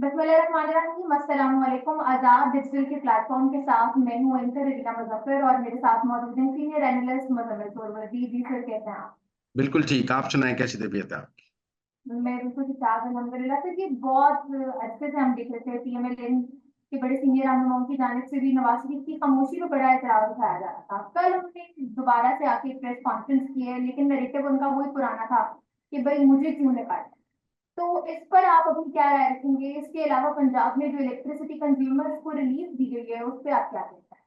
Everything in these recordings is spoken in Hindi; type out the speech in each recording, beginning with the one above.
बिस्मिल्लाहिर्रहमानिर्रहीम, अस्सलाम वालेकुम। आजाद डिजिटल के प्लेटफॉर्म के साथ मैं हूं एंकर रवीना मुजफ्फर और मेरे साथ मौजूद हैं सीनियर एनालिस्ट मुजम्मिल सोरवर्दी। जी सर, कैसे हैं आप? बिल्कुल ठीक। आप सुनाएं, कैसी तबीयत है आपकी? मैं बिल्कुल ठीक ठाक अल्हम्दुलिल्लाह। सर, ये बहुत अच्छे से हम देख रहे थे पीएमएल के बड़े सीनियर रहनुमाओं की जानिब से भी नवाज शरीफ की खामोशी पर बड़ा एतराज उठाया जा रहा था। कल उन्होंने दोबारा से आके प्रेस कॉन्फ्रेंस की है, लेकिन नैरेटिव उनका वही पुराना था कि भाई मुझे क्यों निकाला। तो इस पर आप अभी क्या राय रखेंगे? इसके अलावा पंजाब में जो इलेक्ट्रिसिटी कंज्यूमर्स को रिलीफ दी गई है उस पर आप क्या कहते हैं?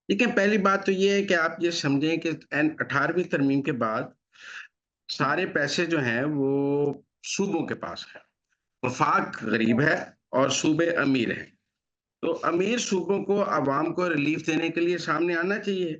देखिए, पहली बात तो ये है कि आप ये समझें कि 18वीं तरमीम के बाद सारे पैसे जो हैं वो सूबों के पास है। वफाक गरीब है और सूबे अमीर हैं। तो अमीर सूबों को अवाम को रिलीफ देने के लिए सामने आना चाहिए।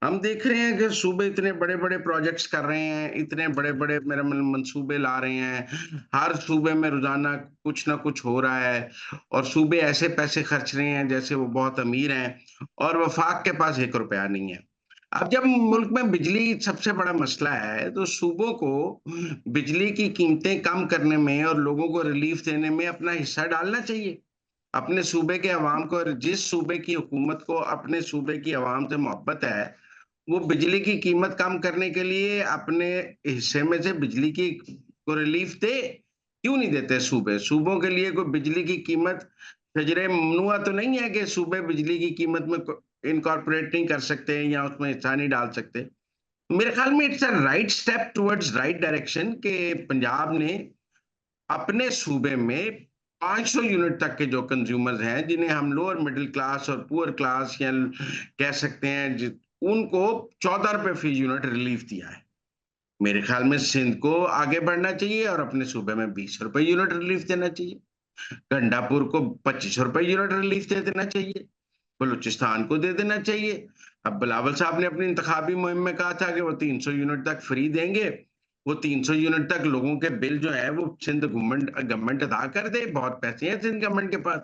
हम देख रहे हैं कि सूबे इतने बड़े-बड़े प्रोजेक्ट्स कर रहे हैं, इतने बड़े-बड़े मेरा मंसूबे ला रहे हैं। हर सूबे में रोज़ाना कुछ ना कुछ हो रहा है और सूबे ऐसे पैसे खर्च रहे हैं जैसे वो बहुत अमीर हैं और वफाक के पास ₹1 नहीं है। अब जब मुल्क में बिजली सबसे बड़ा मसला है, तो सूबों को बिजली की कीमतें कम करने में और लोगों को रिलीफ देने में अपना हिस्सा डालना चाहिए। अपने सूबे के अवाम को, और जिस सूबे की हुकूमत को अपने सूबे की अवाम से मोहब्बत है, वो बिजली की कीमत कम करने के लिए अपने हिस्से में से बिजली की को रिलीफ दे। क्यों नहीं देते सूबे? सूबों के लिए कोई बिजली की कीमत शजरे ममनुआ तो नहीं है कि सूबे बिजली की कीमत में इनकॉर्पोरेट नहीं कर सकते या उसमें हिस्सा नहीं डाल सकते। मेरे ख्याल में it's a right step towards right direction कि पंजाब ने अपने सूबे में 500 यूनिट तक के जो कंज्यूमर्स हैं, जिन्हें हम लोअर मिडिल क्लास और पुअर क्लास या कह सकते हैं, उनको ₹14 फी यूनिट रिलीफ दिया है। मेरे ख्याल में सिंध को आगे बढ़ना चाहिए और अपने सूबे में ₹20 यूनिट रिलीफ देना चाहिए। गंडापुर को ₹25 यूनिट रिलीफ दे देना चाहिए। बलूचिस्तान को दे देना चाहिए। अब बिलावल साहब ने अपनी इंतखाबी मुहिम में कहा था कि वो 300 यूनिट तक फ्री देंगे। वो 300 यूनिट तक लोगों के बिल जो है वो सिंध गवर्नमेंट गवर्नमेंट अदा कर दे। बहुत पैसे हैं सिंध गवर्नमेंट के पास।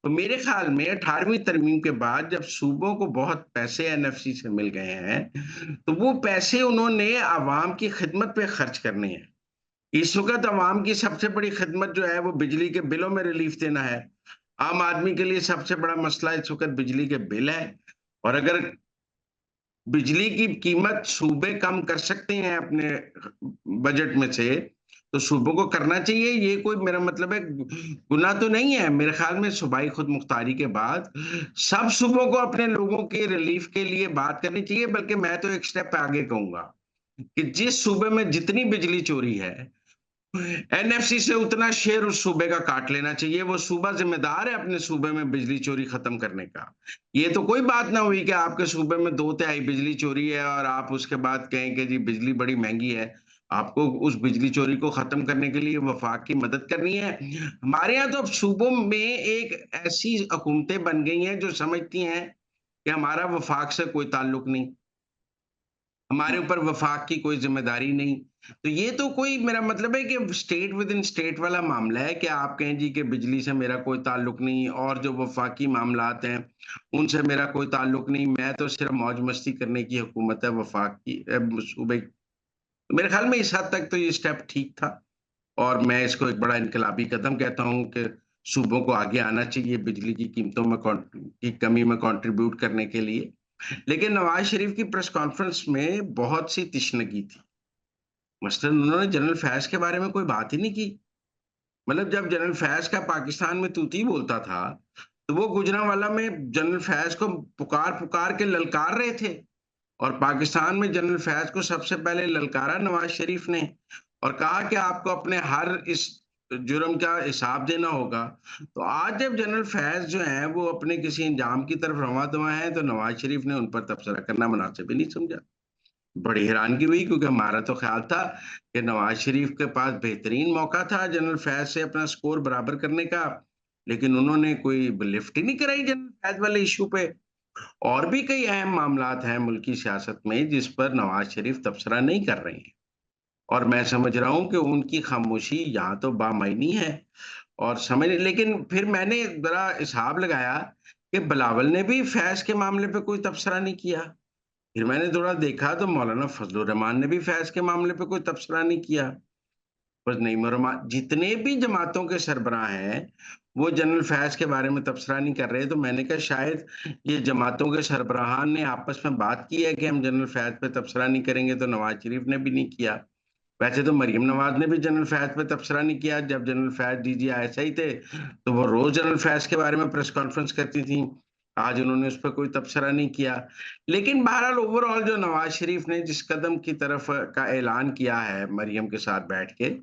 तो मेरे ख्याल में 18वीं तरमीम के बाद जब सूबों को बहुत पैसे एनएफसी से मिल गए हैं, तो वो पैसे उन्होंने अवाम की खिदमत पे खर्च करने हैं। इस वक़्त अवाम की सबसे बड़ी खिदमत जो है वो बिजली के बिलों में रिलीफ देना है। आम आदमी के लिए सबसे बड़ा मसला इस वक़्त बिजली के बिल है और अगर बिजली की कीमत सूबे कम कर सकते हैं अपने बजट में से, तो सूबों को करना चाहिए। ये कोई मेरा मतलब है गुनाह तो नहीं है। मेरे ख़्याल में सूबाई खुद मुख्तारी के बाद सब सूबों को अपने लोगों के रिलीफ के लिए बात करनी चाहिए, बल्कि मैं तो एक स्टेप आगे कहूँगा कि जिस सूबे में जितनी बिजली चोरी है, एनएफसी से उतना शेयर उस सूबे का काट लेना चाहिए। वो सूबा ज़िम्मेदार है अपने सूबे में बिजली चोरी खत्म करने का। ये तो कोई बात ना हुई कि आपके सूबे में 2/3 बिजली चोरी है और आप उसके बाद कहें कि जी बिजली बड़ी महँगी है। आपको उस बिजली चोरी को खत्म करने के लिए वफ़ाक की मदद करनी है। हमारे यहाँ तो अब सूबों में एक ऐसी हुकूमतें बन गई हैं जो समझती हैं कि हमारा वफ़ाक से कोई ताल्लुक नहीं। हमारे ऊपर वफ़ाक की कोई ज़िम्मेदारी नहीं। तो ये तो कोई मेरा मतलब है कि स्टेट विद इन स्टेट वाला मामला है कि आप कहें जी कि बिजली से मेरा कोई ताल्लुक नहीं और जो वफ़ाकी मामलात हैं, उनसे मेरा कोई ताल्लुक नहीं, मैं तो सिर्फ़ मौज-मस्ती करने की हुकूमत है वफ़ाक की सूबे तो मेरे ख़्याल में इस हद तक तो ये स्टेप ठीक था और मैं इसको एक बड़ा इनकलाबी कदम कहता हूँ कि सूबों को आगे आना चाहिए बिजली की कीमतों में की कमी में कंट्रीब्यूट करने के लिए। लेकिन नवाज़ शरीफ की प्रेस कॉन्फ्रेंस में बहुत सी तिश्नगी थी। मसलन उन्होंने जनरल फैज़ के बारे में कोई बात ही नहीं की। मतलब जब जनरल फैज़ का पाकिस्तान में तूती बोलता था, तो वो गुजरांवाला में जनरल फैज़ को पुकार-पुकार के ललकार रहे थे और पाकिस्तान में जनरल फैज़ को सबसे पहले ललकारा नवाज़ शरीफ ने और कहा कि आपको अपने हर इस जुर्म का हिसाब देना होगा। तो आज जब जनरल फैज़ जो हैं वो अपने किसी अंजाम की तरफ रवां-दवां हैं, तो नवाज़ शरीफ ने उन पर तबसरा करना मुनासिब ही नहीं समझा। बड़ी हैरानगी हुई क्योंकि हमारा तो ख़्याल था कि नवाज़ शरीफ के पास बेहतरीन मौका था जनरल फैज़ से अपना स्कोर बराबर करने का, लेकिन उन्होंने कोई लिफ्ट ही नहीं कराई जनरल फैज़ वाले इश्यू पे। और भी कई अहम मामलात हैं मुल्की सियासत में जिस पर नवाज़ शरीफ तबसरा नहीं कर रहे हैं और मैं समझ रहा हूँ कि उनकी खामोशी यहाँ तो बामायनी है और समझ लेकिन फिर मैंने ज़रा हिसाब लगाया कि बिलावल ने भी फैज़ के मामले पे कोई तबसरा नहीं किया। फिर मैंने थोड़ा देखा तो मौलाना फजलुर रहमान ने भी फैज़ के मामले पे कोई तबसरा नहीं किया। बस नहीं मरमा जितने भी जमातों के सरबराह हैं, वो जनरल फैज़ के बारे में तबसरा नहीं कर रहे, तो मैंने कहा शायद ये जमातों के सरबराहान ने आपस में बात की है कि हम जनरल फैज़ पे तबसरा नहीं करेंगे, तो नवाज़ शरीफ ने भी नहीं किया। वैसे तो मरियम नवाज़ ने भी जनरल फैज़ पे तबसरा नहीं किया, जब जनरल फैज़ डीजी आईएसआई थे, तो वो रोज़ जनरल फैज़ के बारे में प्रेस कॉन्फ्रेंस करती थीं। आज उन्होंने उस पे कोई तबसरा नहीं किया। लेकिन बहरहाल ओवरऑल जो नवाज़ शरीफ ने जिस कदम की तरफ का ऐलान किया है मरियम के साथ बैठ के,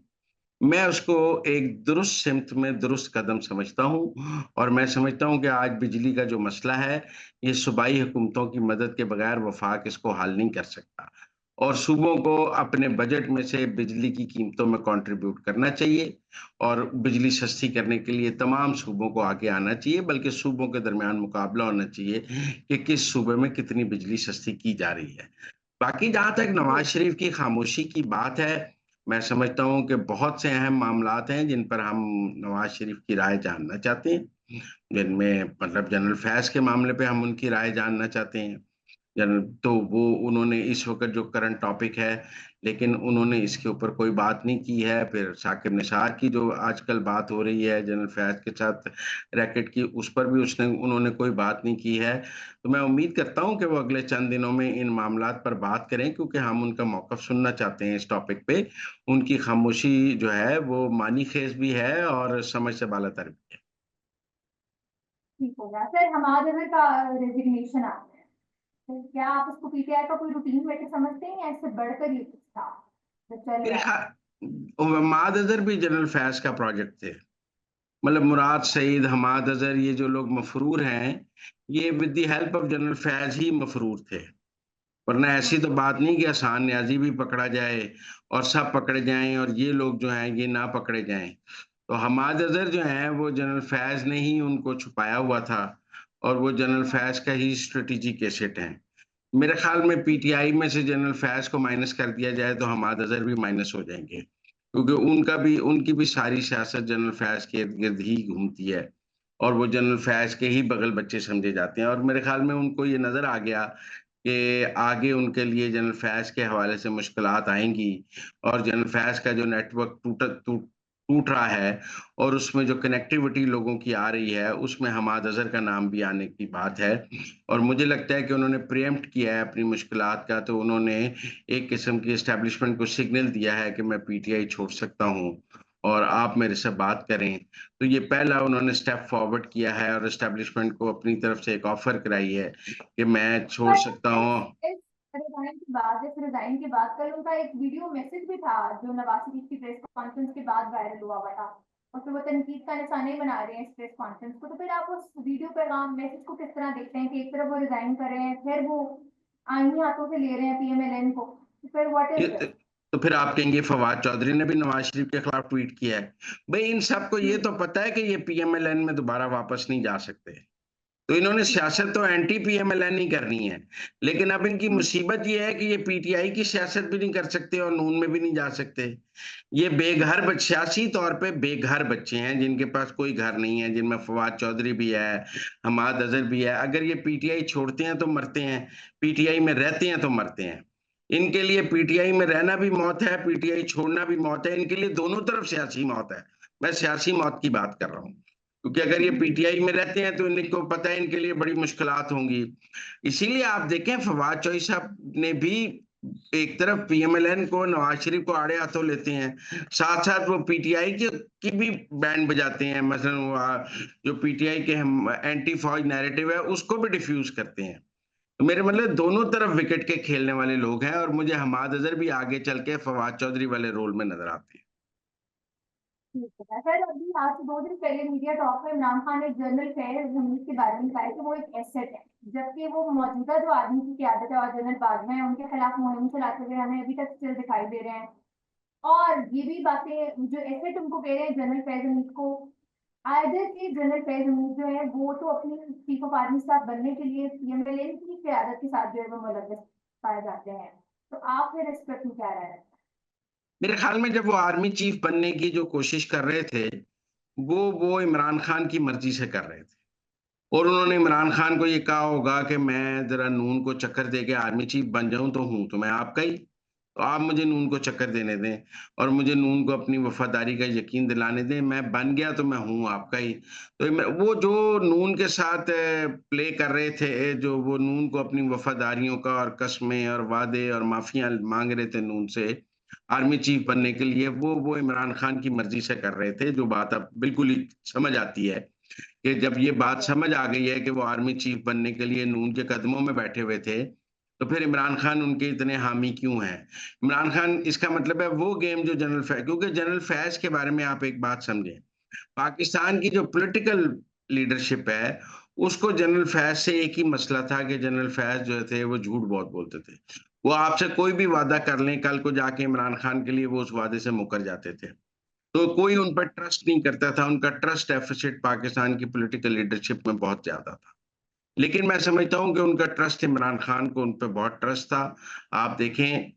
मैं उसको एक दुरुस्त सिमत में दुरुस्त कदम समझता हूँ और मैं समझता हूँ कि आज बिजली का जो मसला है, ये सूबाई हुकूमतों की मदद के बगैर वफ़ाक इसको हल नहीं कर सकता और सूबों को अपने बजट में से बिजली की कीमतों में कंट्रीब्यूट करना चाहिए और बिजली सस्ती करने के लिए तमाम सूबों को आगे आना चाहिए, बल्कि सूबों के दरमियान मुकाबला होना चाहिए कि किस सूबे में कितनी बिजली सस्ती की जा रही है। बाकी जहाँ तक नवाज़ शरीफ की खामोशी की बात है, मैं समझता हूँ कि बहुत से अहम मामलात हैं जिन पर हम नवाज़ शरीफ की राय जानना चाहते हैं, जिनमें मतलब जनरल फैज़ के मामले पे हम उनकी राय जानना चाहते हैं। जन तो वो उन्होंने इस वक़्त जो करंट टॉपिक है, लेकिन उन्होंने इसके ऊपर कोई बात नहीं की है। फिर साकिब निसार की जो आजकल बात हो रही है जनरल फैज़ के साथ रैकेट की, उस पर भी उन्होंने कोई बात नहीं की है। तो मैं उम्मीद करता हूँ कि वो अगले चंद दिनों में इन मामलात पर बात करें क्योंकि हम उनका मौक़िफ़ सुनना चाहते हैं इस टॉपिक पे। उनकी खामोशी जो है वो मानी-ख़ेज़ भी है और समझ से बालातर भी है। ठीक हो गया। सर हमारे का रेज़िग्नेशन आ गया है। तो क्या आप उसको पीटीआई का कोई रूटीन मैटर समझते हैं या इससे बढ़कर ये कुछ था, जो चल मेरे रहा है? माद अज़हर भी जनरल फैज़ का प्रोजेक्ट थे। मतलब मुराद सईद, हमाद अज़हर ये जो लोग मफ़रूर हैं, ये with the help of general Faiz ही मफ़रूर थे। वरना ऐसी तो बात नहीं कि एहसान न्याज़ी भी पकड़ा जाए और सब पकड़े जाएँ और ये लोग जो हैं ये ना पकड़े जाएँ। तो हमाद अज़हर जो हैं वो जनरल फैज़ ने ही उनको छुपाया हुआ था और वो जनरल हाँ, फैज़ का ही स्ट्रैटेजिक एसेट हैं। मेरे ख़्याल में पीटीआई में से जनरल फैज़ को माइनस कर दिया जाए तो हमाद अज़हर भी माइनस हो जाएँगे। क्योंकि उनकी भी सारी सियासत जनरल फैज़ के इर्द-गिर्द ही घूमती है और वो जनरल फैज़ के ही बगल बच्चे समझे जाते हैं और मेरे ख़्याल में उनको ये नज़र आ गया कि आगे उनके लिए जनरल फैज़ के हवाले से मुश्किलात आएँगी और जनरल फैज़ का जो नेटवर्क टूट रहा है और उसमें जो कनेक्टिविटी लोगों की आ रही है, उसमें हमाद अज़हर का नाम भी आने की बात है। और मुझे लगता है कि उन्होंने प्रीएम्प्ट किया है अपनी मुश्किलात का, तो उन्होंने एक किस्म की एस्टेब्लिशमेंट को सिग्नल दिया है कि मैं पीटीआई छोड़ सकता हूँ और आप मेरे से बात करें। तो ये पहला उन्होंने स्टेप फॉरवर्ड किया है और एस्टेब्लिशमेंट को अपनी तरफ से एक ऑफ़र कराई है कि मैं छोड़ पर सकता हूँ। इस इस रिज़ाइन के बाद कल उनका एक वीडियो मैसेज भी था, जो नवाज़ शरीफ की प्रेस कॉन्फ्रेंस के बाद वायरल हुआ था। और फिर वो तनकीद का निशाना ही बना रहे हैं इस प्रेस कॉन्फ्रेंस को। तो फिर आप उस वीडियो पैगाम मैसेज को किस तरह देखते हैं कि एक तरफ वो रिज़ाइन कर रहे हैं, फिर वो आईनी हाथों से ले रहे हैं पीएमएलएन को। तो फिर व्हाट ये इज़ दिस? तो फिर आप कहेंगे फवाद चौधरी ने भी नवाज़ शरीफ के खिलाफ ट्वीट किया है। भई इन सबको ये हुँ, तो पता है कि ये पीएमएलएन में दोबारा वापस नहीं जा सकते। तो इन्होंने ठीक है। सियासत तो एंटी पीएमएलएन ही करनी है। लेकिन अब इनकी हुँ, मुसीबत ये है कि ये पीटीआई की सियासत भी नहीं कर सकते और नून में भी नहीं जा सकते। ये बेघर सियासी तौर पे बेघर बच्चे हैं जिनके पास कोई घर नहीं है, जिनमें फवाद चौधरी भी है, हमाद अज़हर भी है। अगर ये पीटीआई छोड़ते हैं तो मरते हैं, पीटीआई में रहते हैं तो मरते हैं। इनके लिए पीटीआई में रहना भी मौत है, पीटीआई छोड़ना भी मौत है। इनके लिए दोनों तरफ सियासी मौत है। मैं सियासी मौत की बात कर रहा हूँ। क्योंकि अगर ये जी, पीटीआई में रहते हैं तो इनको पता है इनके लिए बड़ी मुश्किलात होंगी। इसीलिए आप देखें फवाद चौधरी साहब ने भी एक तरफ पीएमएलएन को नवाज शरीफ को आड़े हाथों लेते हैं, साथ-साथ वो पीटीआई की भी बैंड बजाते हैं। मसलन वो जो पीटीआई के हम एंटी फौज नैरेटिव है उसको भी डिफ्यूज़ करते हैं। तो मेरे मतलब दोनों तरफ विकेट के खेलने वाले लोग हैं और मुझे हमाद अज़हर भी आगे चल के फवाद चौधरी वाले रोल में नज़र आते हैं। ठीक है। सर अभी आज से 2 दिन पहले मीडिया टॉक में इमरान खान ने जनरल फैज़ हमीद के बारे में कहा है कि वो एक एसेट है। जबकि वो मौजूदा जो आर्मी की क़यादत है और जनरल बाजवा हैं, उनके खिलाफ मुहिम चलाते हुए हमें अभी तक स्टिल दिखाई दे रहे हैं। और ये भी बातें जो एसेट उनको कह रहे हैं जनरल फैज़ हमीद को, आइदर कि जनरल फैज़ हमीद जो है वो तो अपनी चीफ ऑफ आर्मी स्टाफ बनने के लिए पीएमएलएन की क़यादत के साथ जो है वो मुलव्वस पाए जाते हैं। तो आप फिर इस पर अपनी क्या राय है? मेरे ख़्याल में जब वो आर्मी चीफ़ बनने की जो कोशिश कर रहे थे, वो इमरान खान की मर्ज़ी से कर रहे थे। और उन्होंने इमरान खान को ये कहा होगा कि मैं ज़रा नून को चक्कर दे के आर्मी चीफ़ बन जाऊँ तो हूँ तो मैं आपका ही। तो आप मुझे नून को चक्कर देने दें और मुझे नून को अपनी वफ़ादारी का यकीन दिलाने दें, मैं बन गया तो मैं हूँ आपका ही। तो मैं वो जो नून के साथ प्ले कर रहे थे, जो वो नून को अपनी वफ़ादारियों का और कस्में और वादे और माफ़ियाँ माँग रहे थे नून से, आर्मी चीफ़ बनने के लिए, वो इमरान खान की मर्ज़ी से कर रहे थे, जो बात अब बिल्कुल ही समझ आती है कि जब ये बात समझ आ गई है कि वो आर्मी चीफ़ बनने के लिए नून के कदमों में बैठे हुए थे, तो फिर इमरान खान उनके इतने हामी क्यों हैं? इमरान खान इसका मतलब है वो गेम जो जनरल फै क्योंकि जनरल फैज़ के बारे में आप एक बात समझें, पाकिस्तान की जो पॉलिटिकल लीडरशिप है, उसको जनरल फैज़ से एक ही मसला था कि जनरल फैज़ जो थे वो झूठ बहुत बोलते थे। वो आपसे कोई भी वादा कर लें, कल को जाके इमरान खान के लिए वो उस वादे से मुकर जाते थे। तो कोई उन पर ट्रस्ट नहीं करता था, उनका ट्रस्ट डेफ़िसिट पाकिस्तान की पॉलिटिकल लीडरशिप में बहुत ज़्यादा था। लेकिन मैं समझता हूँ कि उनका ट्रस्ट इमरान खान को उन पे बहुत ट्रस्ट था। आप देखें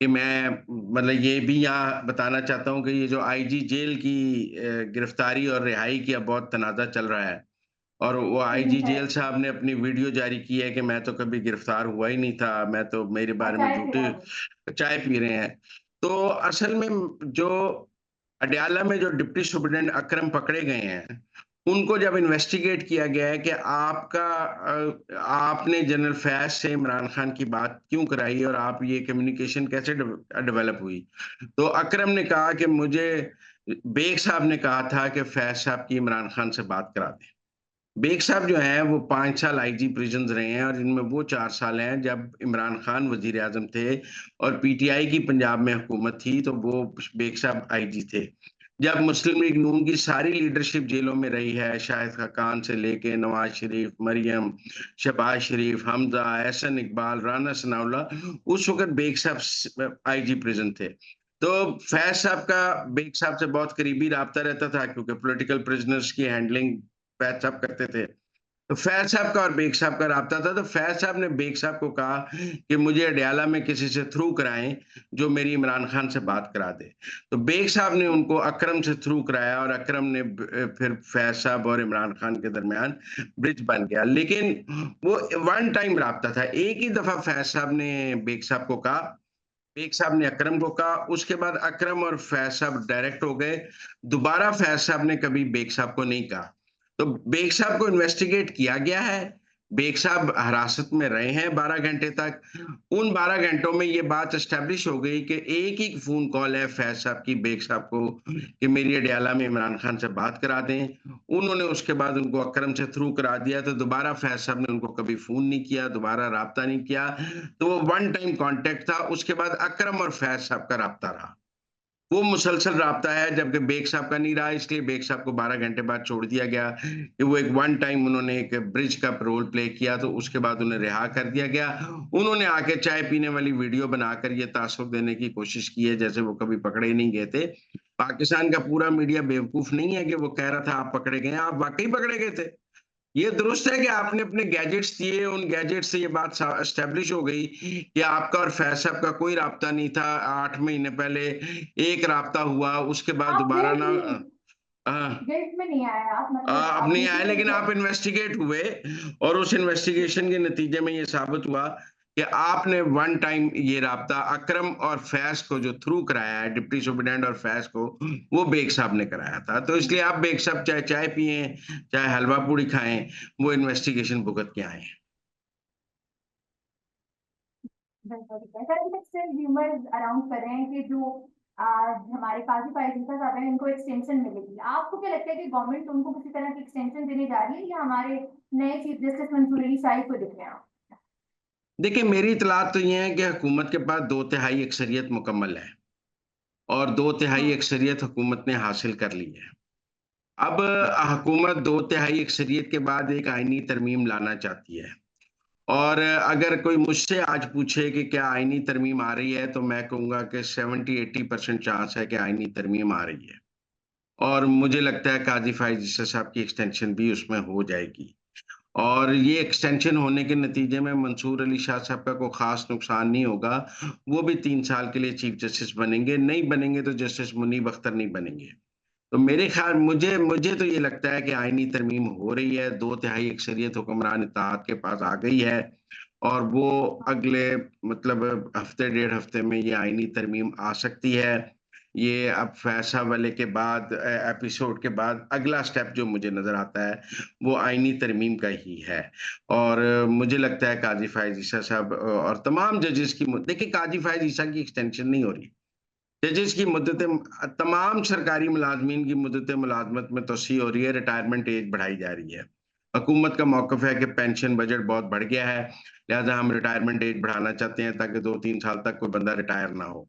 कि मैं मतलब ये भी यहाँ बताना चाहता हूँ कि ये जो आईजी जेल की गिरफ्तारी और रिहाई की अब बहुत तनाज़ा चल रहा है और वो जी, आईजी जेल करेक्ट। साहब ने अपनी वीडियो जारी की है कि मैं तो कभी गिरफ्तार हुआ ही नहीं था, मैं तो मेरे और बारे में चाय पिला झूठी दो। चाय पी रहे हैं। तो असल में जो अडयाला में जो डिप्टी सुपरिटेंडेंट अकरम पकड़े गए हैं, उनको जब इन्वेस्टिगेट किया गया है कि आपने जनरल फैज़ से इमरान खान की बात क्यों कराई और आप ये कम्युनिकेशन कैसे डेवलप हुई? तो अकरम ने कहा कि मुझे बेग साहब ने कहा था कि फैज़ साहब की इमरान खान से बात करा दें। बेग साहब जो हैं वो 5 साल आईजी प्रिज़न्स रहे हैं और इनमें वो 4 साल हैं जब इमरान खान वज़ीर-ए-आज़म थे और पीटीआई की पंजाब में हुकूमत थी, तो वो बेग साहब आईजी थे। जब मुस्लिम लीग नून की सारी लीडरशिप जेलों में रही है, शाहिद खकान से लेके नवाज़ शरीफ, मरियम, शहबाज शरीफ, हमज़ा, एहसन इकबाल, राना सनाउल्लाह, उस वक़्त बेग साहब आईजी प्रिज़न थे। तो फैज़ साहब का बेग साहब से बहुत करीबी राब्ता रहता था क्योंकि पॉलिटिकल प्रिज़नर्स की हैंडलिंग फैज़ साहब करते थे। तो फैज़ साहब का और बेग साहब का राब्ता था, तो फैज़ साहब ने बेग साहब को कहा कि मुझे अडयाला में किसी से थ्रू कराएँ, जो मेरी इमरान खान से बात करा दे। तो बेग साहब ने उनको अकरम से थ्रू कराया और अकरम ने फिर फैज़ साहब और इमरान खान के दरमियान ब्रिज बन गया। लेकिन वो वन टाइम राब्ता था। एक ही दफ़ा फैज़ साहब ने बेग साहब को कहा, बेग साहब ने अकरम को कहा, उसके बाद अकरम और फैज़ साहब डायरेक्ट हो गए। दोबारा फैज़ साहब ने कभी बेग साहब को नहीं कहा। तो बेग साहब को इन्वेस्टिगेट किया गया है। बेग साहब हिरासत में रहे हैं 12 घंटे तक। उन 12 घंटों में ये बात एस्टेब्लिश हो गई कि एक ही फ़ोन कॉल है फैज़ साहब की बेग साहब को कि मेरी अडयाला में इमरान खान से बात करा दें। उन्होंने उसके बाद उनको अकरम से थ्रू करा दिया, तो दोबारा फैज़ साहब ने उनको कभी फ़ोन नहीं किया, दोबारा राब्ता नहीं किया। तो वो वन टाइम कॉन्टैक्ट था, उसके बाद अकरम और फैज़ साहब का राब्ता रहा। वो मुसलसल राब्ता है, जबकि बेग साहब का नहीं रहा, इसलिए बेग साहब को 12 घंटे बाद छोड़ दिया गया कि वो एक वन टाइम उन्होंने एक ब्रिज का रोल प्ले किया, तो उसके बाद उन्हें रिहा कर दिया गया। उन्होंने आके चाय पीने वाली वीडियो बनाकर ये तासुर देने की कोशिश की है, जैसे वो कभी पकड़े ही नहीं गए थे। पाकिस्तान का पूरा मीडिया बेवकूफ़ नहीं है कि वो कह रहा था आप पकड़े गए हैं, आप वाक़ई पकड़े गए थे। ये दुरुस्त है कि आपने अपने गैजेट्स दिए, उन गैजेट से ये बात सा एस्टेब्लिश हो गई कि आपका और फैज़ साहब का कोई राब्ता नहीं था। 8 महीने पहले एक राब्ता हुआ, उसके बाद आप दोबारा गिल्ट ना नहीं हाँ। गिल्ट में नहीं आए आप, मतलब अब आप नहीं आए बिल्कुल लेकिन सही आप इन्वेस्टिगेट हुए और उस इन्वेस्टिगेशन के नतीजे में ये साबित हुआ कि आपने वन टाइम ये राब्ता अकरम और फैज़ को जो थ्रू कराया है, डिप्टी सुपरिटेंडेंट और फैज़ को, वो बेग साहब ने कराया था। तो इसलिए आप बेग साहब चाहे चाय पिएँ, चाहे हलवा पूड़ी खाएँ, वो इन्वेस्टिगेशन भुगत के आए हैं। बिल्कुल ठीक है। सर, स्टिल र्यूमर्स अराउंड कर रहे हैं कि जो हमारे काजी फाइज़ साहब हैं, इनको एक्सटेंशन मिलेगी। आपको क्या लगता है कि गवर्नमेंट उनको किसी तरह की एक्सटेंशन देने जा रही है या हमारे नए चीफ जस्टिस मंसूर अली शाही को दिख रहे हैं? देखिए, मेरी इत्तलात तो ये है कि हुकूमत के पास 2 तिहाई अक्सरियत मुकम्मल है और 2 तिहाई हुँ। अक्सरियत हुकूमत ने हासिल कर ली है। अब हुकूमत 2 तिहाई अक्सरियत के बाद एक आईनी तरमीम लाना चाहती है और अगर कोई मुझसे आज पूछे कि क्या आईनी तरमीम आ रही है, तो मैं कहूँगा कि 70-80% चांस है कि आईनी तरमीम आ रही है और मुझे लगता है काज़ी फ़ाइज़ ईसा साहब की एक्सटेंशन भी उसमें हो जाएगी। और ये एक्सटेंशन होने के नतीजे में मंसूर अली शाह साहब का कोई ख़ास नुकसान नहीं होगा। वो भी 3 साल के लिए चीफ़ जस्टिस बनेंगे, नहीं बनेंगे तो जस्टिस मुनीब अख्तर नहीं बनेंगे। तो मेरे ख़्याल मुझे मुझे तो ये लगता है कि आईनी तरमीम हो रही है, 2 तिहाई अक्सरियत हुक्मरान इत्तेहाद के पास आ गई है और वो अगले मतलब हफ्ते डेढ़ हफ्ते में ये आईनी तरमीम आ सकती है। ये अब फैसला वाले के बाद एपिसोड के बाद अगला स्टेप जो मुझे नज़र आता है, वो आईनी तरमीम का ही है। और मुझे लगता है काज़ी फ़ायज़ ईसा साहब और तमाम जजेस की देखिए काज़ी फ़ायज़ ईसा की एक्सटेंशन नहीं हो रही। जजेस की मुद्दतें तमाम सरकारी मुलाज़मीन की मुद्दतें मुलाज़मत में तोसी हो रही है, रिटायरमेंट एज बढ़ाई जा रही है। हुकूमत का मौक़िफ़ है कि पेंशन बजट बहुत बढ़ गया है, लिहाज़ा हम रिटायरमेंट एज बढ़ाना चाहते हैं ताकि 2-3 साल तक कोई बंदा रिटायर ना हो।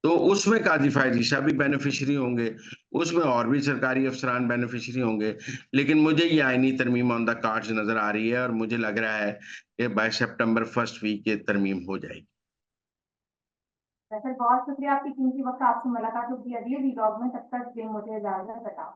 तो उसमें काज़ी फ़ायज़ ईसा भी बेनिफिशियरी होंगे, उसमें और भी सरकारी अफ़सरान बेनिफिशियरी होंगे। लेकिन मुझे ये आईनी तरमीम ऑन द कार्ड्स नज़र आ रही है और मुझे लग रहा है कि बाय सितंबर फर्स्ट वीक ये तरमीम हो जाएगी। सर बहुत शुक्रिया आपकी कीमती वक्त, आपसे मुलाकात होगी अगले व्लॉग में, तब तक मुझे इजाजत बताओ।